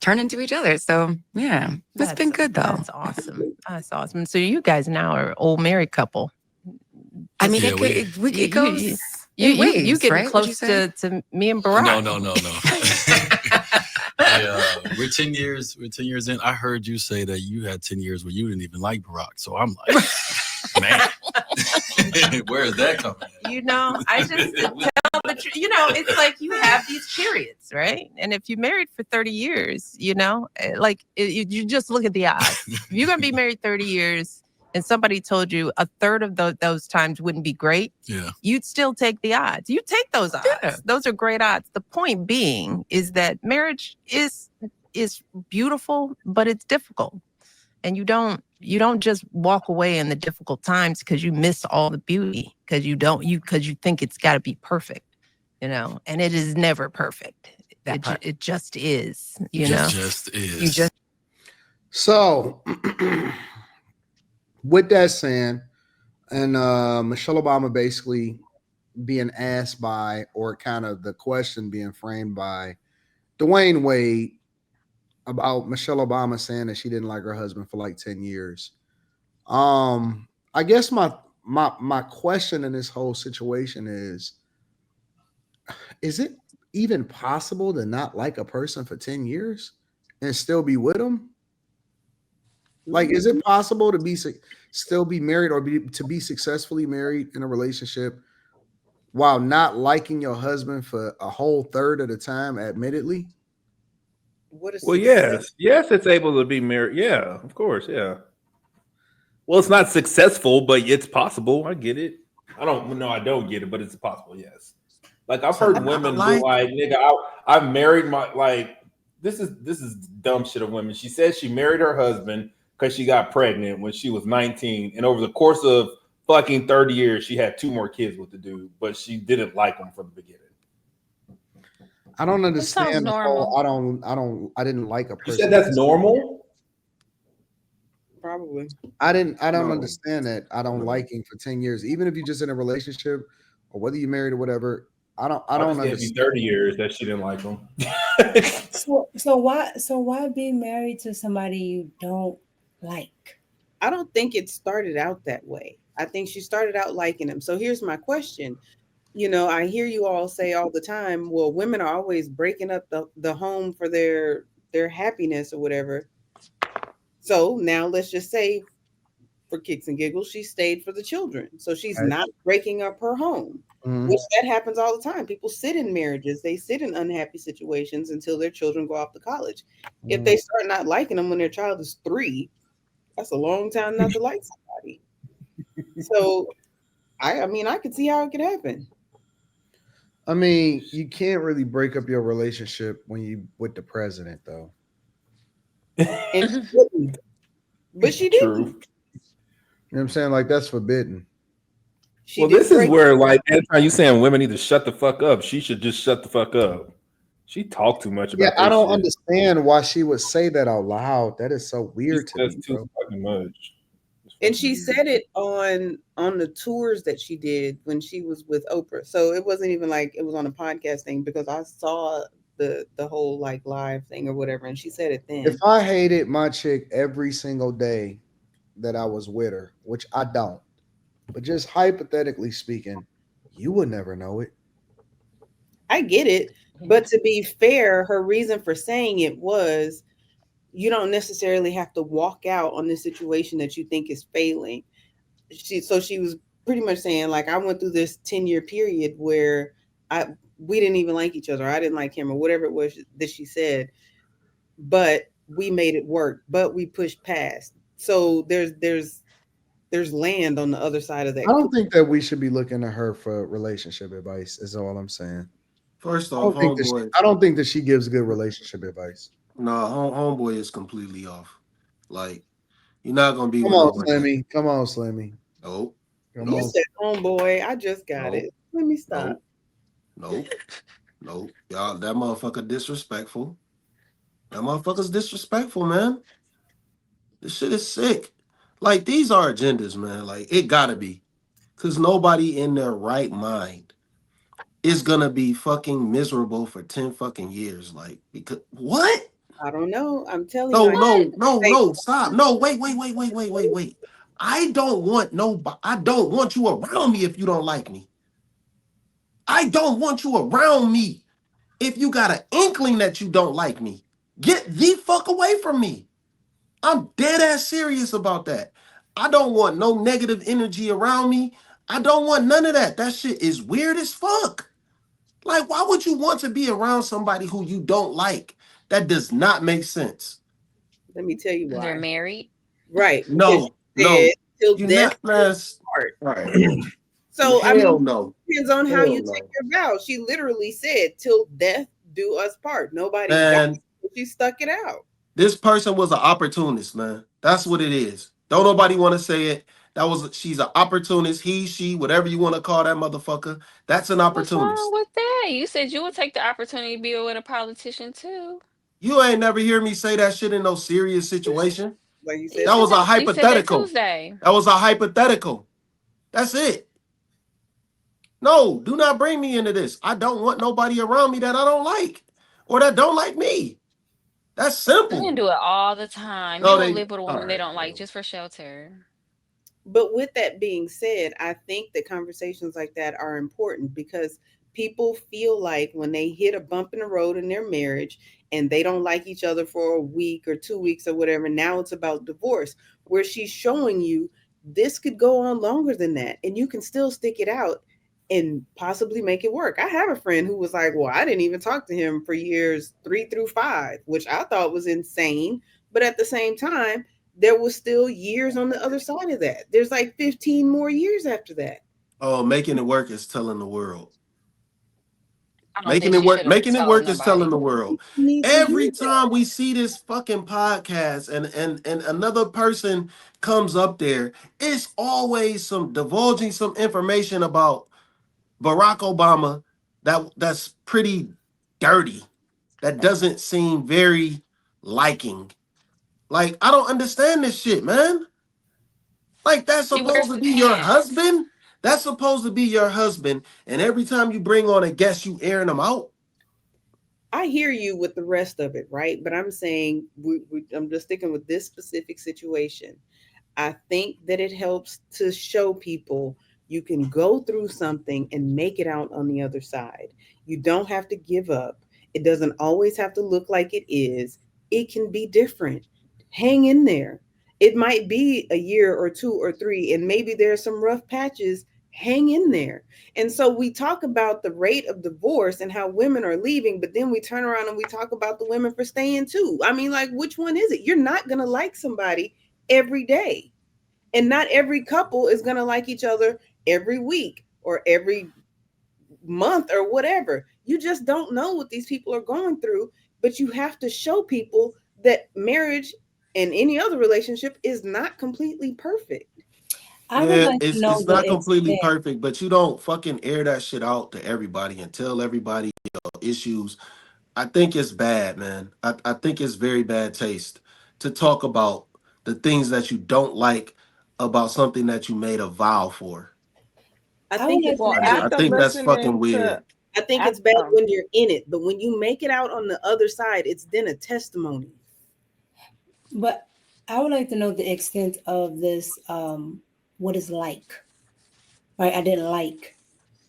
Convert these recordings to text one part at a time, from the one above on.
turn into each other. So yeah, it's been good though. That's awesome. That's awesome. So you guys now are old married couple. I mean, Yeah, it goes in waves, you getting right? Would you close say? to me and Barack. No. We're 10 years. We're 10 years in. I heard you say that you had 10 years where you didn't even like Barack. So I'm like, man, where is that coming from? You know, I just tell the truth. You know, it's like you have these periods, right? And if you're married for 30 years, you know, you just look at the odds. If you're going to be married 30 years and somebody told you a third of those times wouldn't be great, you'd still take the odds. You take those odds. Yeah. Those are great odds. The point being is that marriage is beautiful, but it's difficult. And you don't just walk away in the difficult times because you miss all the beauty, because you think it's got to be perfect, you know, and it is never perfect. It just is, you know. Just is. So with that saying, and Michelle Obama basically being asked by, or kind of the question being framed by Dwayne Wade about Michelle Obama saying that she didn't like her husband for like 10 years. I guess my question in this whole situation is it even possible to not like a person for 10 years and still be with them? Like, is it possible to still be married or to be successfully married in a relationship while not liking your husband for a whole third of the time, admittedly? Well, yes, it's able to be married. Yeah, of course, yeah. Well, it's not successful, but it's possible. I get it. I don't get it, but it's possible. Yes. Like I've heard women be like, "Nigga, I married my like." This is dumb shit of women. She said she married her husband because she got pregnant when she was 19, and over the course of fucking 30 years, she had 2 more kids with the dude, but she didn't like him from the beginning. I don't understand. I didn't like a person. You said that's normal? Probably. I don't understand that. I don't liking for 10 years, even if you're just in a relationship or whether you're married or whatever. I don't understand. 30 years that she didn't like him. so why be married to somebody you don't like? I don't think it started out that way. I think she started out liking him. So here's my question. You know, I hear you all say all the time, well, women are always breaking up the home for their happiness or whatever. So now let's just say, for kicks and giggles, she stayed for the children. So she's not breaking up her home, which that happens all the time. People sit in marriages. They sit in unhappy situations until their children go off to college. If they start not liking them when their child is 3, that's a long time not to like somebody. So, I mean, I could see how it could happen. I mean, you can't really break up your relationship when you with the president, though. And but she didn't. You know what I'm saying? Like, that's forbidden. Well, this is where, like, anytime you saying women need to shut the fuck up, she should just shut the fuck up. She talked too much about. Yeah, I don't understand why she would say that out loud. That is so weird to me. Too fucking much. And she said it on the tours that she did when she was with Oprah. So it wasn't even like it was on a podcast thing, because I saw the whole like live thing or whatever, and she said it then. If I hated my chick every single day that I was with her, which I don't, but just hypothetically speaking, you would never know it. I get it, but to be fair, her reason for saying it was, you don't necessarily have to walk out on the situation that you think is failing. She was pretty much saying, like, I went through this 10-year period where we didn't even like each other. I didn't like him, or whatever it was that she said, but we made it work, but we pushed past. So there's land on the other side of that. I don't think that we should be looking to her for relationship advice, is all I'm saying. First off, I don't think that she gives good relationship advice. No, homeboy is completely off. Like, you're not gonna be. Come on, Slimmy. Come on, Slimmy. Nope. You said homeboy. I just got it. Let me stop. Nope. Y'all, that motherfucker disrespectful. That motherfucker's disrespectful, man. This shit is sick. Like, these are agendas, man. Like, it gotta be. Because nobody in their right mind is gonna be fucking miserable for 10 fucking years. Like, because what? I don't know. I'm telling No, you. no, stop. No, wait. I don't want you around me if you don't like me. I don't want you around me if you got an inkling that you don't like me. Get the fuck away from me. I'm dead ass serious about that. I don't want no negative energy around me. I don't want none of that. That shit is weird as fuck. Like, why would you want to be around somebody who you don't like? That does not make sense. Let me tell you why. They're married. Right. No, Till you're death not. That's part. right. So I Hell mean, no. depends on how Hell you no. take your vow. She literally said, "Till death do us part." Nobody Man, died, but she stuck it out. this person was an opportunist, man. That's what it is. Don't nobody want to say it. She's an opportunist. He, she, whatever you want to call that motherfucker. That's an What's wrong opportunist. with that? You said you would take the opportunity to be with a politician too. You ain't never hear me say that shit in no serious situation. Like you You said, That said was a that. You said that hypothetical. Tuesday. That was a hypothetical. That's it. No, do not bring me into this. I don't want nobody around me that I don't like or that don't like me. That's simple. Men do it all the time. No, You will they live with a all woman they right, don't like bro. just for shelter. but with that being said, I think that conversations like that are important because people feel like when they hit a bump in the road in their marriage and they don't like each other for a week or 2 weeks or whatever, now it's about divorce, where she's showing you this could go on longer than that and you can still stick it out and possibly make it work. I have a friend who was like, well, I didn't even talk to him for years 3 through 5, which I thought was insane. But at the same time, there was still years on the other side of that. There's like 15 more years after that. Oh, making it work is telling the world. I don't think she should have Making it told work is telling nobody. the world. You need to Every hear that. time we see this fucking podcast and another person comes up there, it's always some divulging some information about Barack Obama that's pretty dirty. That doesn't seem very liking. Like, I don't understand this shit, man. Like, that's He wears supposed to the be your pants. husband. That's supposed to be your husband. And every time you bring on a guest, you airing them out. I hear you with the rest of it, right? But I'm saying I'm just sticking with this specific situation. I think that it helps to show people you can go through something and make it out on the other side. You don't have to give up. It doesn't always have to look like it is. It can be different. Hang in there. It might be a year or 2 or 3, and maybe there are some rough patches. Hang in there. And so we talk about the rate of divorce and how women are leaving, but then we turn around and we talk about the women for staying too. I mean, like, which one is it? You're not going to like somebody every day. And not every couple is going to like each other every week or every month or whatever. You just don't know what these people are going through, but you have to show people that marriage and any other relationship is not completely perfect. I would like to know It's the not completely extent. perfect, but you don't fucking air that shit out to everybody and tell everybody your issues. I think it's bad, man. I think it's very bad taste to talk about the things that you don't like about something that you made a vow for. I I think would like it's to Well, know I the after think that's fucking listening weird. to, I think it's bad when you're in it, but when you make it out on the other side, it's then a testimony. But I would like to know the extent of this. What is like? Right? I didn't like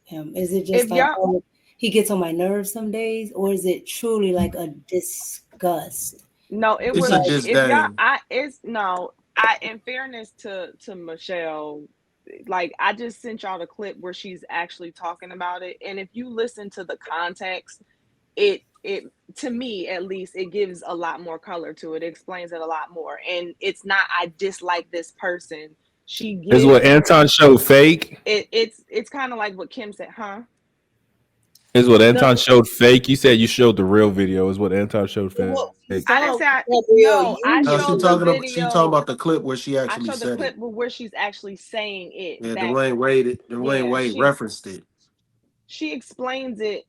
him. Is it just if like, y'all, oh, he gets on my nerves some days, or is it truly like a disgust? no, it It's was, a Because if y'all, disdain. it's, no, in fairness to Michelle, like, I just sent y'all the clip where she's actually talking about it. And if you listen to the context, it to me at least, it gives a lot more color to it. It explains it a lot more. And it's not, I dislike this person. She Is gives what Anton showed fake? it's kind of like what Kim said, huh? Is what No, Anton showed fake? You said you showed the real video. Is what Anton showed what we fake? I didn't saw, say Gabrielle, no, I No, showed the she talking video. about the clip where she I actually showed the said it. clip where she's actually saying it, Yeah, that Dwayne yeah, Wade referenced it. she explains it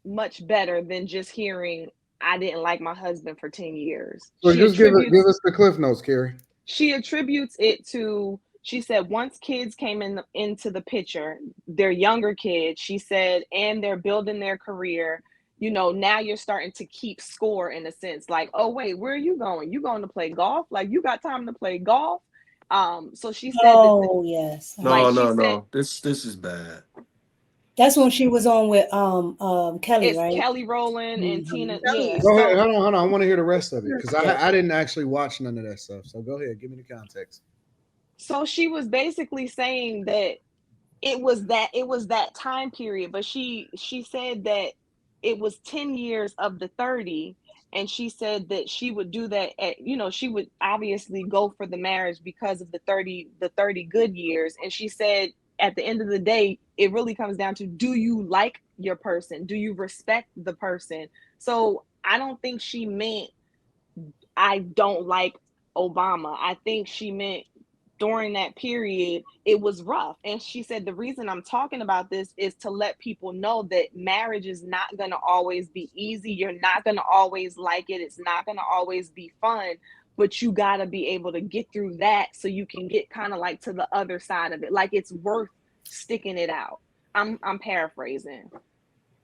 much better than just hearing I didn't like my husband for 10 years. So just give us the cliff notes, Carrie. She attributes it to, she said, once kids came into the picture, they're younger kids, she said, and they're building their career, now you're starting to keep score in a sense. Like, oh wait, where are you going? You going to play golf? Like, you got time to play golf? So she said Oh yes. No. This is bad. That's when she was on with Kelly, it's right? Kelly Rowland and Tina. Yeah. Go ahead. So Hold on. I want to hear the rest of it because I didn't actually watch none of that stuff. So go ahead. Give me the context. so she was basically saying that it was that time period, but she said that it was 10 years of the 30, and she said that she would do that at, she would obviously go for the marriage because of the 30 good years. And she said at the end of the day, it really comes down to, do you like your person? Do you respect the person? So I don't think she meant I don't like Obama. I think she meant during that period, it was rough. And she said, the reason I'm talking about this is to let people know that marriage is not going to always be easy. You're not going to always like it. It's not going to always be fun, but you got to be able to get through that so you can get kind of like to the other side of it. Like, it's worth sticking it out. I'm paraphrasing.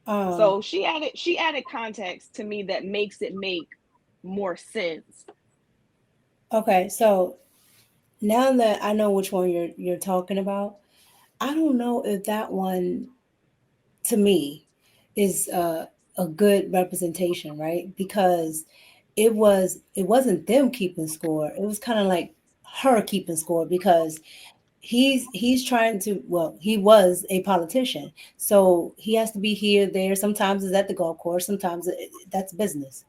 So she added context to me that makes it make more sense. Okay, so now that I know which one you're talking about, I don't know if that one, to me, is a good representation, right? Because it wasn't them keeping score. It was kind of like her keeping score because he's trying to, well, he was a politician, so he has to be here, there. Sometimes it's at the golf course, sometimes that's business,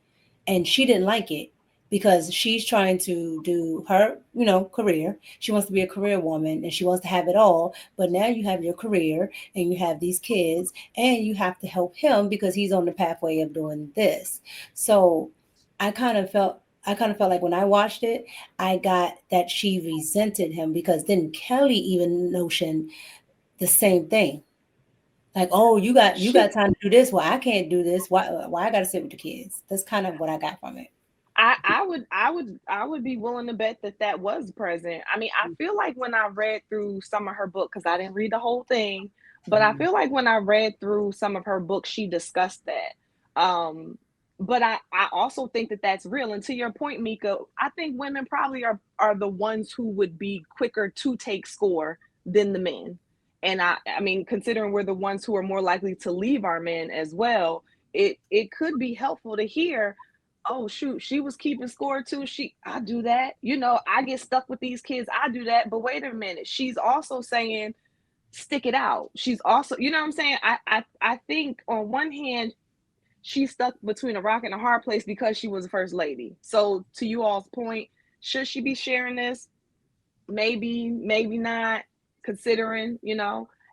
and she didn't like it because she's trying to do her, career. She wants to be a career woman and she wants to have it all. But now you have your career and you have these kids and you have to help him because he's on the pathway of doing this. So I kind of felt like when I watched it, I got that she resented him because then Kelly even notioned the same thing. Like, oh, you got time to do this. Well, I can't do this. Why I gotta sit with the kids? That's kind of what I got from it. I would be willing to bet that was present. I mean, I feel like when I read through some of her book, because I didn't read the whole thing, but I feel like when I read through some of her books, she discussed that. But I also think that that's real. And to your point, Mika, I think women probably are the ones who would be quicker to take score than the men. And I mean, considering we're the ones who are more likely to leave our men as well, it could be helpful to hear, oh shoot, she was keeping score too. I do that. I get stuck with these kids. I do that. But wait a minute. She's also saying, stick it out. She's also, you know what I'm saying? I think on one hand, she's stuck between a rock and a hard place because she was a first lady. So to you all's point, should she be sharing this? Maybe not, considering,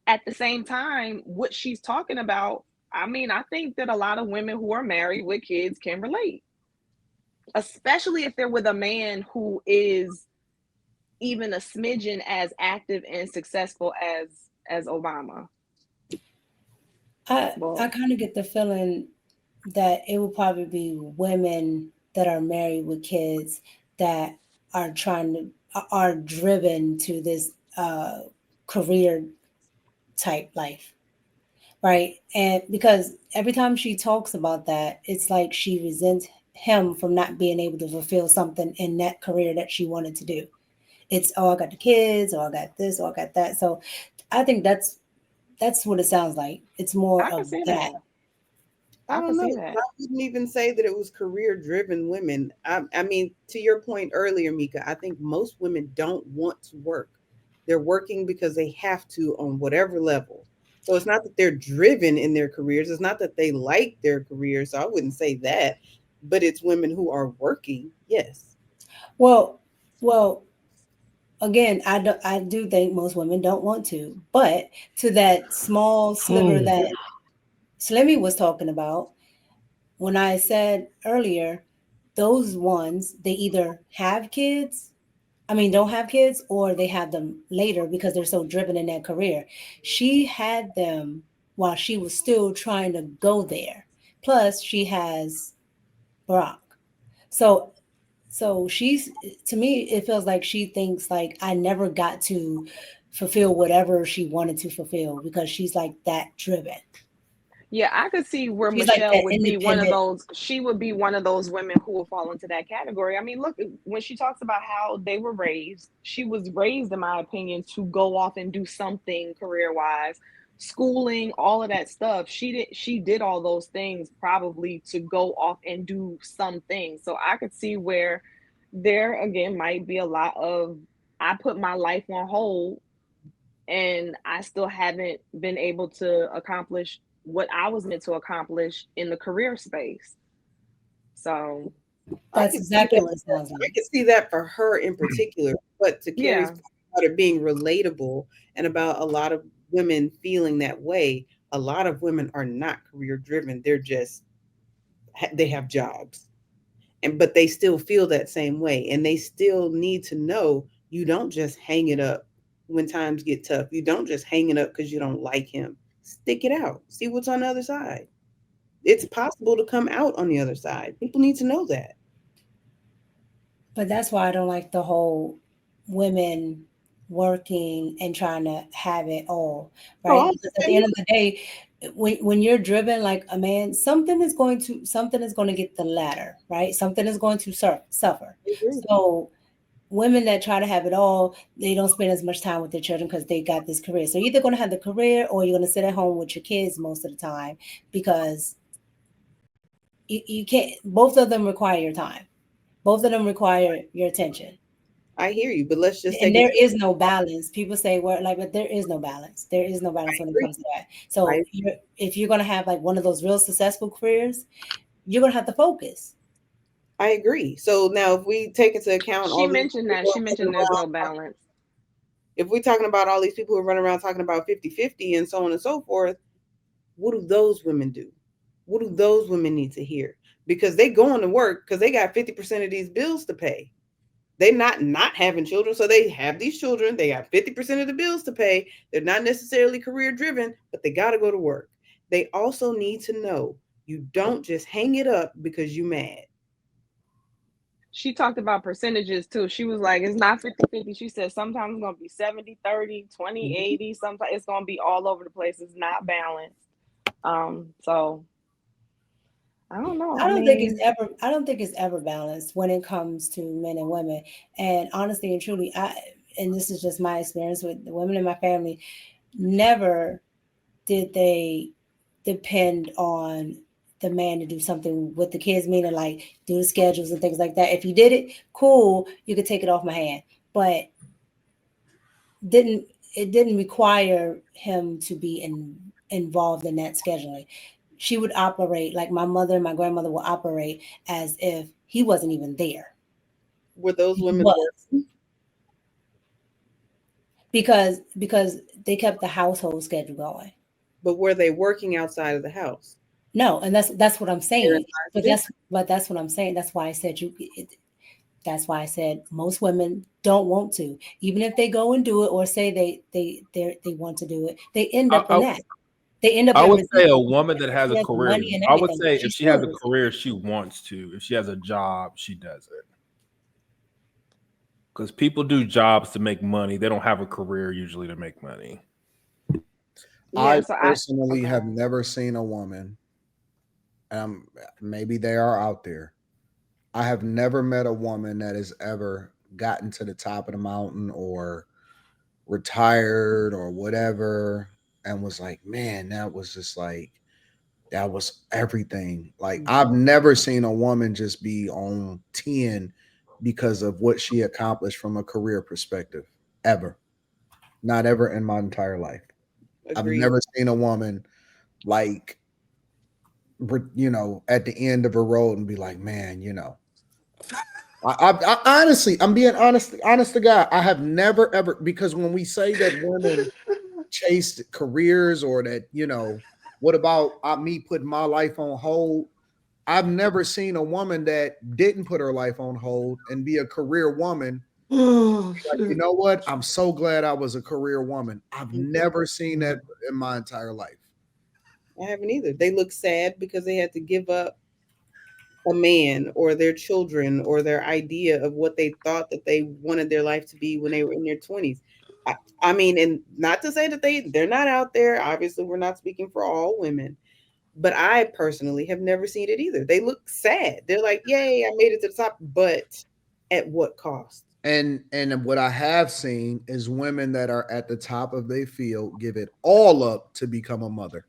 at the same time, what she's talking about. I mean, I think that a lot of women who are married with kids can relate, especially if they're with a man who is even a smidgen as active and successful as Obama. I kind of get the feeling that it will probably be women that are married with kids that are are driven to this career type life, right? And because every time she talks about that, it's like she resents him from not being able to fulfill something in that career that she wanted to do. It's, oh, I got the kids, or I got this, or I got that. So I think that's what it sounds like. It's more of that. I don't know. I wouldn't even say that it was career-driven women. I mean, to your point earlier, Mika, I think most women don't want to work. They're working because they have to on whatever level. So it's not that they're driven in their careers. It's not that they like their careers. So I wouldn't say that. But it's women who are working. Yes. Well, again, I do think most women don't want to. But to that small sliver that Slimmy was talking about, when I said earlier, those ones, they either don't have kids, or they have them later because they're so driven in their career. She had them while she was still trying to go there. Plus, she has Barack. So she's, to me, it feels like she thinks like I never got to fulfill whatever she wanted to fulfill because she's like that driven. Yeah, I could see where She's like Michelle that would be one of independent. those. She would be one of those women who will fall into that category. I mean, look, when she talks about how they were raised, she was raised, in my opinion, to go off and do something career wise, schooling, all of that stuff. She did all those things probably to go off and do something. So I could see where there again might be a lot of, I put my life on hold and I still haven't been able to accomplish what I was meant to accomplish in the career space. So That's exactly what it sounds I like. can see that for her in particular, but to Carrie's yeah, point about it being relatable and about a lot of women feeling that way, a lot of women are not career driven. They're just they have jobs, and but they still feel that same way, and they still need to know you don't just hang it up when times get tough. You don't just hang it up because you don't like him. Stick it out. See what's on the other side. It's possible to come out on the other side. People need to know that. But that's why I don't like the whole women working and trying to have it all, right? Oh, Because at the end of the day, when you're driven like a man, something is going to get the ladder, right? Something is going to suffer. So women that try to have it all, they don't spend as much time with their children because they got this career. So you're either going to have the career or you're going to sit at home with your kids most of the time because you can't. Both of them require your time. Both of them require your attention. I hear you, but let's just And take there is no balance. People say, well, like, but there is no balance. There is no balance when it comes to that. So if you're going to have like one of those real successful careers, you're going to have to focus. I agree. So now if we take into account she all these mentioned that. She mentioned there's no balance. If we're talking about all these people who run around talking about 50-50 and so on and so forth, what do those women do? What do those women need to hear? Because they going to work because they got 50% of these bills to pay. They're not having children, so they have these children. They got 50% of the bills to pay. They're not necessarily career driven, but they got to go to work. They also need to know you don't just hang it up because you mad. She talked about percentages too. She was like, it's not 50-50. She said sometimes it's going to be 70-30, 20-80. Sometimes it's going to be all over the place. It's not balanced. So I don't know. I don't think it's ever balanced when it comes to men and women. And honestly and truly, and this is just my experience with the women in my family, never did they depend on the man to do something with the kids, meaning like do the schedules and things like that. If you did it, cool, you could take it off my hand. But it didn't require him to be involved in that scheduling. She would operate like my mother and my grandmother would operate as if he wasn't even there. Were those women working? Because they kept the household schedule going. But were they working outside of the house? No, and that's what I'm saying. But that's what I'm saying. That's why I said that's why I said most women don't want to, even if they go and do it or say they want to do it. They end up in that. They end up. I in would say a resistance. woman that has a career. Money and I would everything. say if She's she has a still career, she wants to. If she has a job, she does it. Because people do jobs to make money. They don't have a career usually to make money. I personally have never seen a woman, maybe they are out there. I have never met a woman that has ever gotten to the top of the mountain or retired or whatever and was like, man, that was just like, that was everything. Like, I've never seen a woman just be on 10 because of what she accomplished from a career perspective, ever. Not ever in my entire life. Agreed. I've never seen a woman like, at the end of a road and be like, man, I honestly, I'm being honest to God. I have never ever, because when we say that women chase careers or that, what about me putting my life on hold? I've never seen a woman that didn't put her life on hold and be a career woman. Like, you know what? I'm so glad I was a career woman. I've never seen that in my entire life. I haven't either. They look sad because they had to give up a man or their children or their idea of what they thought that they wanted their life to be when they were in their 20s. I mean, and not to say that they're not out there. Obviously, we're not speaking for all women, But I personally have never seen it either. They look sad. They're like, yay, I made it to the top, but at what cost? And what I have seen is women that are at the top of their field give it all up to become a mother.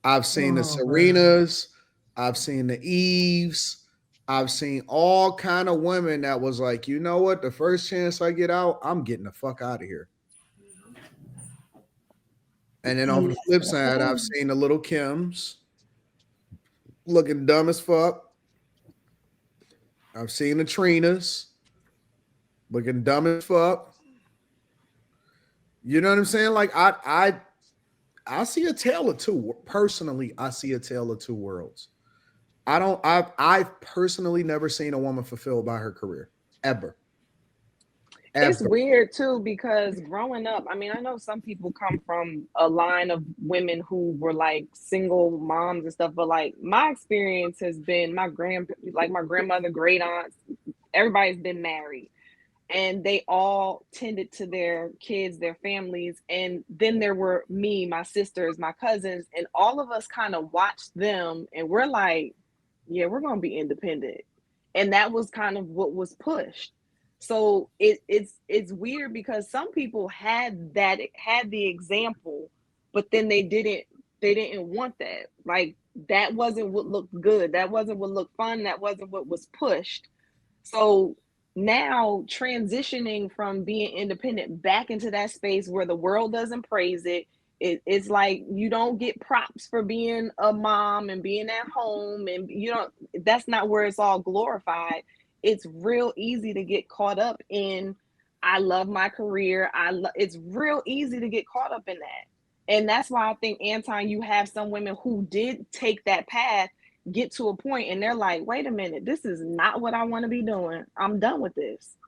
I've seen the Serenas, I've seen the Eves, I've seen all kind of women that was like, you know what? The first chance I get out, I'm getting the fuck out of here. And then on the flip side, I've seen the little Kims looking dumb as fuck. I've seen the Trinas looking dumb as fuck. You know what I'm saying? Like I see a tale of two. Personally, I see a tale of two worlds. I've personally never seen a woman fulfilled by her career ever. It's weird too, because growing up, I mean, I know some people come from a line of women who were like single moms and stuff, but like my experience has been my grandmother, great aunts, everybody's been married, and they all tended to their kids, their families, and then there were me, my sisters, my cousins, and all of us kind of watched them, and we're like, yeah, we're gonna be independent, and that was kind of what was pushed. So it's weird because some people had the example, but then they didn't want that. Like that wasn't what looked good. That wasn't what looked fun. That wasn't what was pushed. So now transitioning from being independent back into that space where the world doesn't praise it's like you don't get props for being a mom and being at home, and that's not where it's all glorified. It's real easy to get caught up in, I love my career. It's real easy to get caught up in that. And that's why I think, Anton, you have some women who did take that path, get to a point and they're like, wait a minute, this is not what I want to be doing. I'm done with this.